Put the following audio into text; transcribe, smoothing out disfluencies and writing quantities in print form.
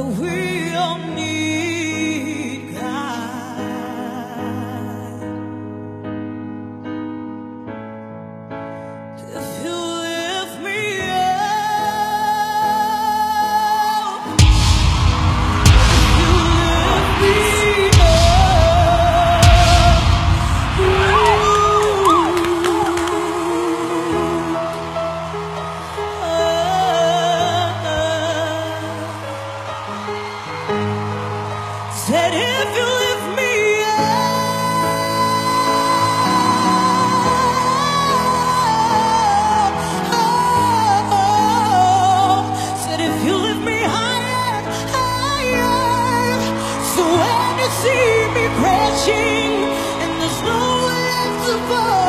we all need God. If you lift me up, you lift me up. Said if you lift me up, said if you lift me higher, higher. So when you see me crashing and there's no one left to fall,